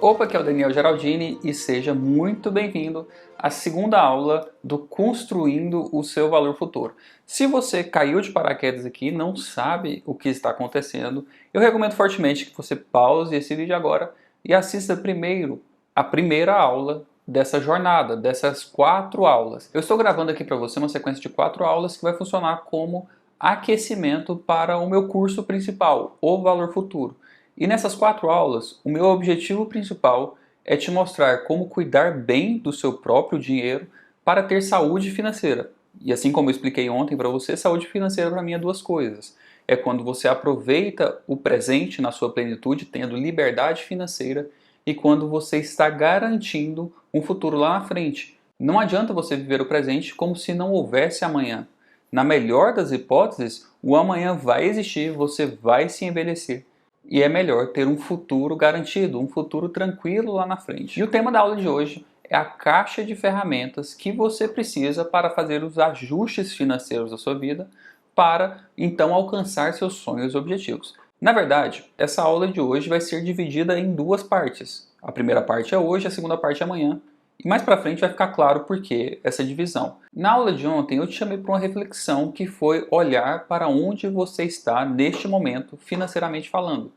Opa, aqui é o Daniel Geraldini e seja muito bem-vindo à segunda aula do Construindo o Seu Valor Futuro. Se você caiu de paraquedas aqui e não sabe o que está acontecendo, eu recomendo fortemente que você pause esse vídeo agora e assista primeiro a primeira aula dessa jornada, dessas 4 aulas. Eu estou gravando aqui para você uma sequência de 4 aulas que vai funcionar como aquecimento para o meu curso principal, O Valor Futuro. E nessas 4 aulas, o meu objetivo principal é te mostrar como cuidar bem do seu próprio dinheiro para ter saúde financeira. E assim como eu expliquei ontem para você, saúde financeira para mim é 2 coisas. É quando você aproveita o presente na sua plenitude, tendo liberdade financeira, e quando você está garantindo um futuro lá na frente. Não adianta você viver o presente como se não houvesse amanhã. Na melhor das hipóteses, o amanhã vai existir, você vai se envelhecer. E é melhor ter um futuro garantido, um futuro tranquilo lá na frente. E o tema da aula de hoje é a caixa de ferramentas que você precisa para fazer os ajustes financeiros da sua vida para então alcançar seus sonhos e objetivos. Na verdade, essa aula de hoje vai ser dividida em 2 partes. A primeira parte é hoje, a segunda parte é amanhã. E mais para frente vai ficar claro por que essa divisão. Na aula de ontem eu te chamei para uma reflexão que foi olhar para onde você está neste momento financeiramente falando.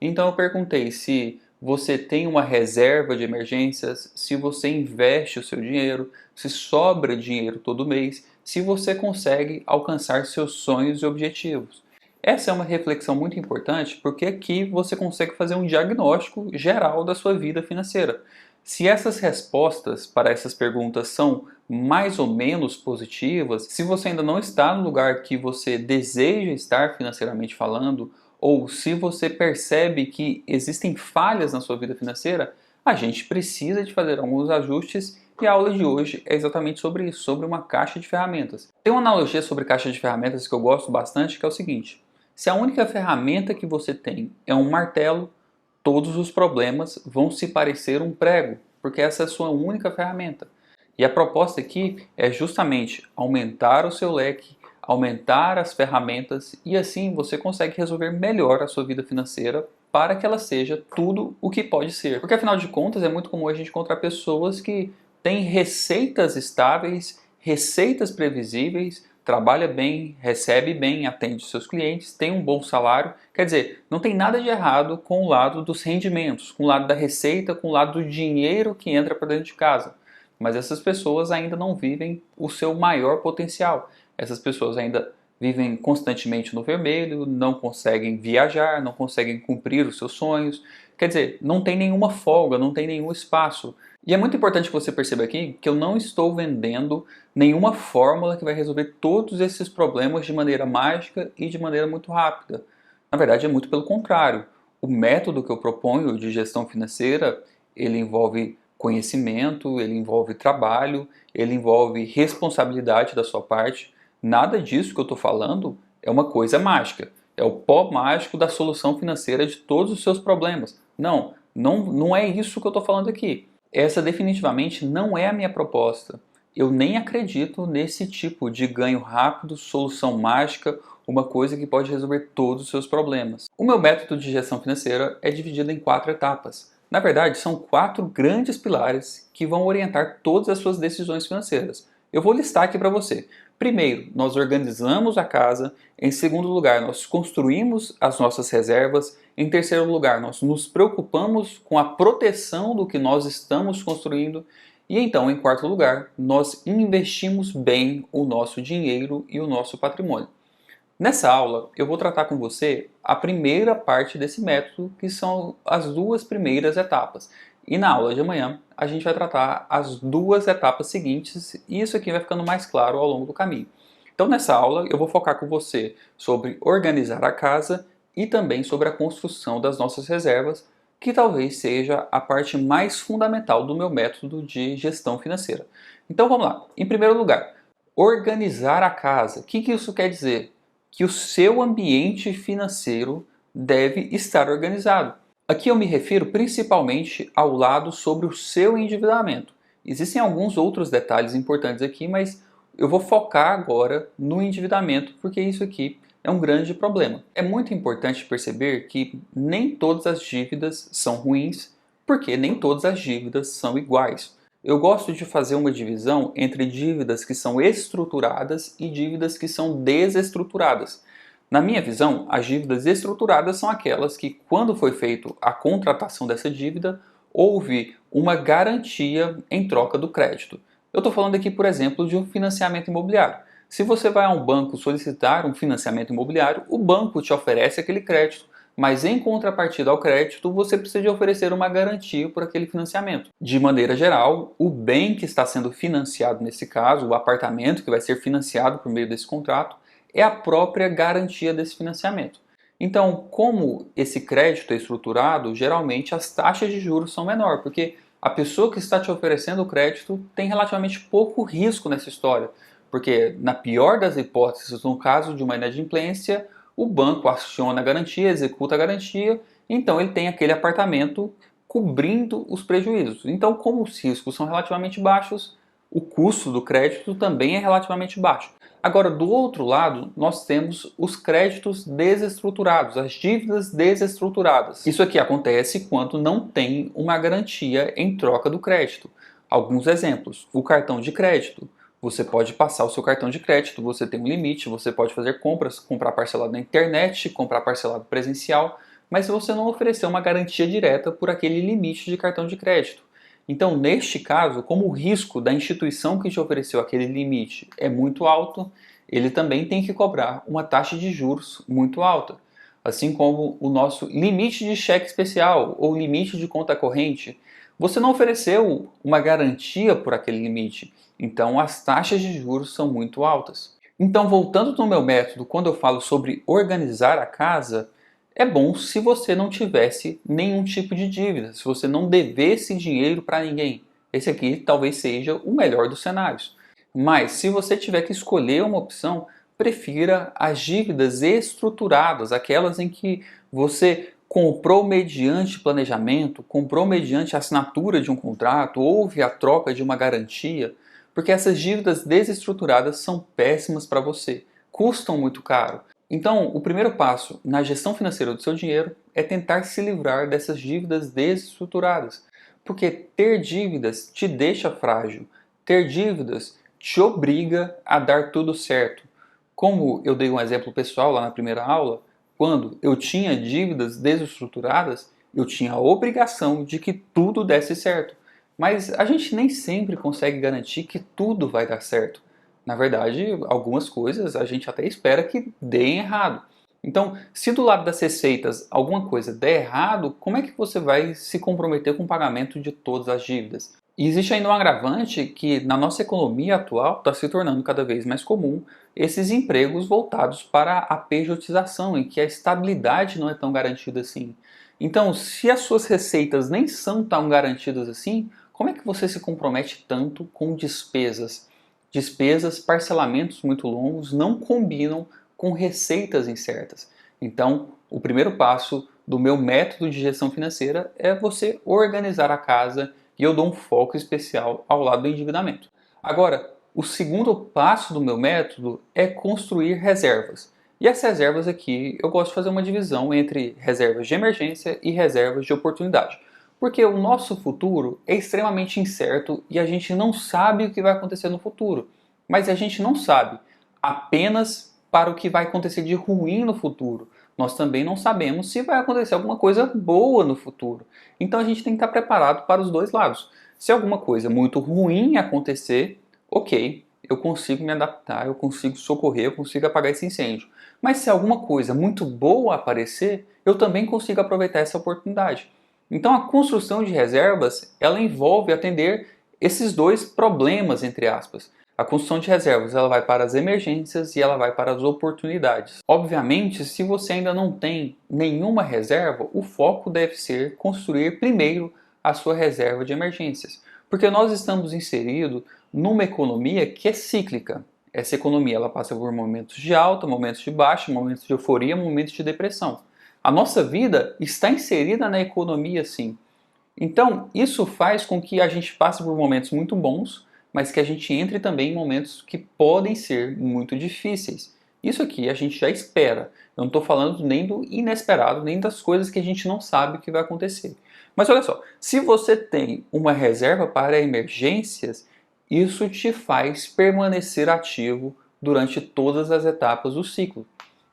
Então eu perguntei se você tem uma reserva de emergências, se você investe o seu dinheiro, se sobra dinheiro todo mês, se você consegue alcançar seus sonhos e objetivos. Essa é uma reflexão muito importante porque aqui você consegue fazer um diagnóstico geral da sua vida financeira. Se essas respostas para essas perguntas são mais ou menos positivas, se você ainda não está no lugar que você deseja estar financeiramente falando, ou se você percebe que existem falhas na sua vida financeira, a gente precisa de fazer alguns ajustes e a aula de hoje é exatamente sobre isso, sobre uma caixa de ferramentas. Tem uma analogia sobre caixa de ferramentas que eu gosto bastante, que é o seguinte: se a única ferramenta que você tem é um martelo, todos os problemas vão se parecer um prego, porque essa é a sua única ferramenta. E a proposta aqui é justamente aumentar o seu leque, aumentar as ferramentas e assim você consegue resolver melhor a sua vida financeira para que ela seja tudo o que pode ser. Porque afinal de contas é muito comum a gente encontrar pessoas que têm receitas estáveis, receitas previsíveis, trabalha bem, recebe bem, atende seus clientes, tem um bom salário. Quer dizer, não tem nada de errado com o lado dos rendimentos, com o lado da receita, com o lado do dinheiro que entra para dentro de casa. Mas essas pessoas ainda não vivem o seu maior potencial. Essas pessoas ainda vivem constantemente no vermelho, não conseguem viajar, não conseguem cumprir os seus sonhos. Quer dizer, não tem nenhuma folga, não tem nenhum espaço. E é muito importante que você perceba aqui que eu não estou vendendo nenhuma fórmula que vai resolver todos esses problemas de maneira mágica e de maneira muito rápida. Na verdade, é muito pelo contrário. O método que eu proponho de gestão financeira, ele envolve conhecimento, ele envolve trabalho, ele envolve responsabilidade da sua parte. Nada disso que eu estou falando é uma coisa mágica. É o pó mágico da solução financeira de todos os seus problemas. Não é isso que eu estou falando aqui. Essa definitivamente não é a minha proposta. Eu nem acredito nesse tipo de ganho rápido, solução mágica, uma coisa que pode resolver todos os seus problemas. O meu método de gestão financeira é dividido em 4 etapas. Na verdade, são 4 grandes pilares que vão orientar todas as suas decisões financeiras. Eu vou listar aqui para você. Primeiro, nós organizamos a casa. Em segundo lugar, nós construímos as nossas reservas. Em terceiro lugar, nós nos preocupamos com a proteção do que nós estamos construindo. E então, em quarto lugar, nós investimos bem o nosso dinheiro e o nosso patrimônio. Nessa aula, eu vou tratar com você a primeira parte desse método, que são as 2 primeiras etapas. E na aula de amanhã, a gente vai tratar as 2 etapas seguintes, e isso aqui vai ficando mais claro ao longo do caminho. Então, nessa aula, eu vou focar com você sobre organizar a casa e também sobre a construção das nossas reservas, que talvez seja a parte mais fundamental do meu método de gestão financeira. Então, vamos lá. Em primeiro lugar, organizar a casa. O que isso quer dizer? Que o seu ambiente financeiro deve estar organizado. Aqui eu me refiro principalmente ao lado sobre o seu endividamento. Existem alguns outros detalhes importantes aqui, mas eu vou focar agora no endividamento, porque isso aqui é um grande problema. É muito importante perceber que nem todas as dívidas são ruins, Porque nem todas as dívidas são iguais. Eu gosto de fazer uma divisão entre dívidas que são estruturadas e dívidas que são desestruturadas. Na minha visão, as dívidas estruturadas são aquelas que, quando foi feita a contratação dessa dívida, houve uma garantia em troca do crédito. Eu estou falando aqui, por exemplo, de um financiamento imobiliário. Se você vai a um banco solicitar um financiamento imobiliário, o banco te oferece aquele crédito, mas em contrapartida ao crédito, você precisa de oferecer uma garantia por aquele financiamento. De maneira geral, o bem que está sendo financiado nesse caso, o apartamento que vai ser financiado por meio desse contrato, é a própria garantia desse financiamento. Então, como esse crédito é estruturado, geralmente as taxas de juros são menores, porque a pessoa que está te oferecendo o crédito tem relativamente pouco risco nessa história, porque na pior das hipóteses, no caso de uma inadimplência, o banco aciona a garantia, executa a garantia, então ele tem aquele apartamento cobrindo os prejuízos. Então, como os riscos são relativamente baixos, o custo do crédito também é relativamente baixo. Agora, do outro lado, nós temos os créditos desestruturados, as dívidas desestruturadas. Isso aqui acontece quando não tem uma garantia em troca do crédito. Alguns exemplos: o cartão de crédito. Você pode passar o seu cartão de crédito, você tem um limite, você pode fazer compras, comprar parcelado na internet, comprar parcelado presencial, mas você não ofereceu uma garantia direta por aquele limite de cartão de crédito. Então, neste caso, como o risco da instituição que te ofereceu aquele limite é muito alto, ele também tem que cobrar uma taxa de juros muito alta. Assim como o nosso limite de cheque especial ou limite de conta corrente, você não ofereceu uma garantia por aquele limite, então as taxas de juros são muito altas. Então, voltando no meu método, quando eu falo sobre organizar a casa, é bom se você não tivesse nenhum tipo de dívida, se você não devesse dinheiro para ninguém. Esse aqui talvez seja o melhor dos cenários. Mas se você tiver que escolher uma opção, prefira as dívidas estruturadas, aquelas em que você comprou mediante planejamento, comprou mediante assinatura de um contrato, houve a troca de uma garantia, porque essas dívidas desestruturadas são péssimas para você, custam muito caro. Então, o primeiro passo na gestão financeira do seu dinheiro é tentar se livrar dessas dívidas desestruturadas, porque ter dívidas te deixa frágil, ter dívidas te obriga a dar tudo certo. Como eu dei um exemplo pessoal lá na primeira aula, quando eu tinha dívidas desestruturadas, eu tinha a obrigação de que tudo desse certo. Mas a gente nem sempre consegue garantir que tudo vai dar certo. Na verdade, algumas coisas a gente até espera que deem errado. Então, se do lado das receitas alguma coisa der errado, como é que você vai se comprometer com o pagamento de todas as dívidas? E existe ainda um agravante que na nossa economia atual está se tornando cada vez mais comum esses empregos voltados para a pejotização, em que a estabilidade não é tão garantida assim. Então, se as suas receitas nem são tão garantidas assim, como é que você se compromete tanto com despesas? Despesas, parcelamentos muito longos não combinam com receitas incertas. Então, o primeiro passo do meu método de gestão financeira é você organizar a casa, e eu dou um foco especial ao lado do endividamento. Agora, o segundo passo do meu método é construir reservas. E as reservas aqui, eu gosto de fazer uma divisão entre reservas de emergência e reservas de oportunidade. Porque o nosso futuro é extremamente incerto e a gente não sabe o que vai acontecer no futuro. Mas a gente não sabe apenas para o que vai acontecer de ruim no futuro. Nós também não sabemos se vai acontecer alguma coisa boa no futuro. Então a gente tem que estar preparado para os dois lados. Se alguma coisa muito ruim acontecer, ok, eu consigo me adaptar, eu consigo socorrer, eu consigo apagar esse incêndio. Mas se alguma coisa muito boa aparecer, eu também consigo aproveitar essa oportunidade. Então a construção de reservas, ela envolve atender esses dois problemas, entre aspas. A construção de reservas, ela vai para as emergências e ela vai para as oportunidades. Obviamente, se você ainda não tem nenhuma reserva, o foco deve ser construir primeiro a sua reserva de emergências. Porque nós estamos inseridos numa economia que é cíclica. Essa economia ela passa por momentos de alta, momentos de baixa, momentos de euforia, momentos de depressão. A nossa vida está inserida na economia, sim. Então, isso faz com que a gente passe por momentos muito bons, mas que a gente entre também em momentos que podem ser muito difíceis. Isso aqui a gente já espera. Eu não estou falando nem do inesperado, nem das coisas que a gente não sabe o que vai acontecer. Mas olha só, se você tem uma reserva para emergências, isso te faz permanecer ativo durante todas as etapas do ciclo.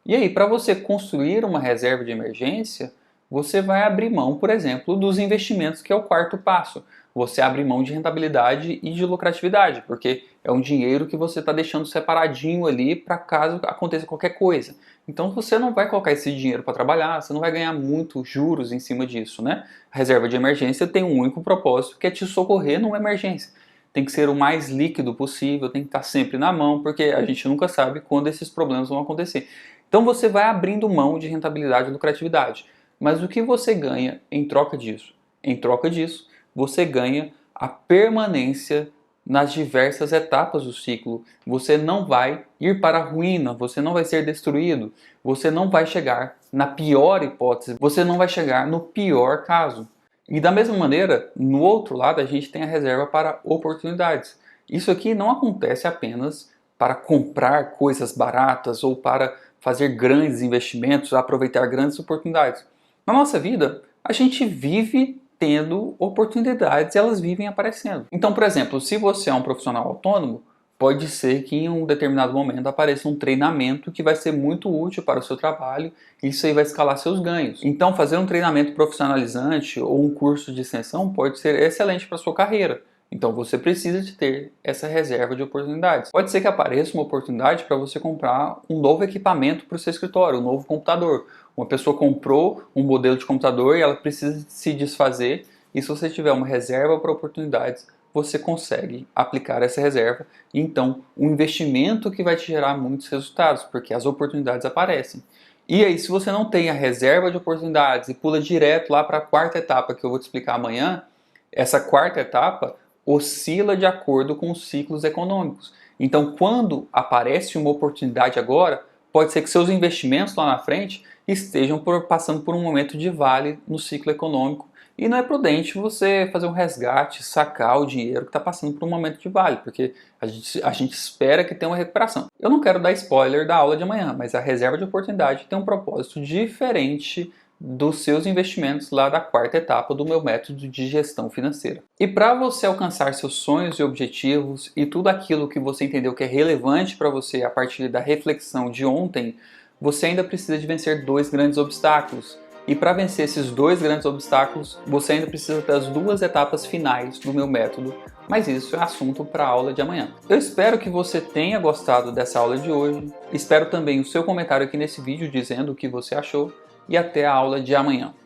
E aí, para você construir uma reserva de emergência, você vai abrir mão, por exemplo, dos investimentos, que é o quarto passo. Você abre mão de rentabilidade e de lucratividade, porque é um dinheiro que você está deixando separadinho ali para caso aconteça qualquer coisa. Então você não vai colocar esse dinheiro para trabalhar, você não vai ganhar muito juros em cima disso, né? A reserva de emergência tem um único propósito, que é te socorrer numa emergência. Tem que ser o mais líquido possível, tem que estar sempre na mão, porque a gente nunca sabe quando esses problemas vão acontecer. Então você vai abrindo mão de rentabilidade e lucratividade. Mas o que você ganha em troca disso? Em troca disso, você ganha a permanência nas diversas etapas do ciclo. Você não vai ir para a ruína, você não vai ser destruído, você não vai chegar na pior hipótese, você não vai chegar no pior caso. E da mesma maneira, no outro lado, a gente tem a reserva para oportunidades. Isso aqui não acontece apenas para comprar coisas baratas ou para fazer grandes investimentos, aproveitar grandes oportunidades. Na nossa vida, a gente vive tendo oportunidades e elas vivem aparecendo. Então, por exemplo, se você é um profissional autônomo, pode ser que em um determinado momento apareça um treinamento que vai ser muito útil para o seu trabalho e isso aí vai escalar seus ganhos. Então, fazer um treinamento profissionalizante ou um curso de extensão pode ser excelente para a sua carreira. Então você precisa de ter essa reserva de oportunidades. Pode ser que apareça uma oportunidade para você comprar um novo equipamento para o seu escritório, um novo computador. Uma pessoa comprou um modelo de computador e ela precisa se desfazer, e se você tiver uma reserva para oportunidades, você consegue aplicar essa reserva. E então, um investimento que vai te gerar muitos resultados, porque as oportunidades aparecem. E aí, se você não tem a reserva de oportunidades e pula direto lá para a quarta etapa que eu vou te explicar amanhã, essa quarta etapa oscila de acordo com os ciclos econômicos. Então, quando aparece uma oportunidade agora, pode ser que seus investimentos lá na frente estejam passando por um momento de vale no ciclo econômico. E não é prudente você fazer um resgate, sacar o dinheiro que está passando por um momento de vale, porque a gente espera que tenha uma recuperação. Eu não quero dar spoiler da aula de amanhã, mas a reserva de oportunidade tem um propósito diferente dos seus investimentos lá da quarta etapa do meu método de gestão financeira. E para você alcançar seus sonhos e objetivos e tudo aquilo que você entendeu que é relevante para você a partir da reflexão de ontem, você ainda precisa de vencer dois grandes obstáculos. E para vencer esses dois grandes obstáculos, você ainda precisa das duas etapas finais do meu método, mas isso é assunto para a aula de amanhã. Eu espero que você tenha gostado dessa aula de hoje, espero também o seu comentário aqui nesse vídeo dizendo o que você achou, e até a aula de amanhã.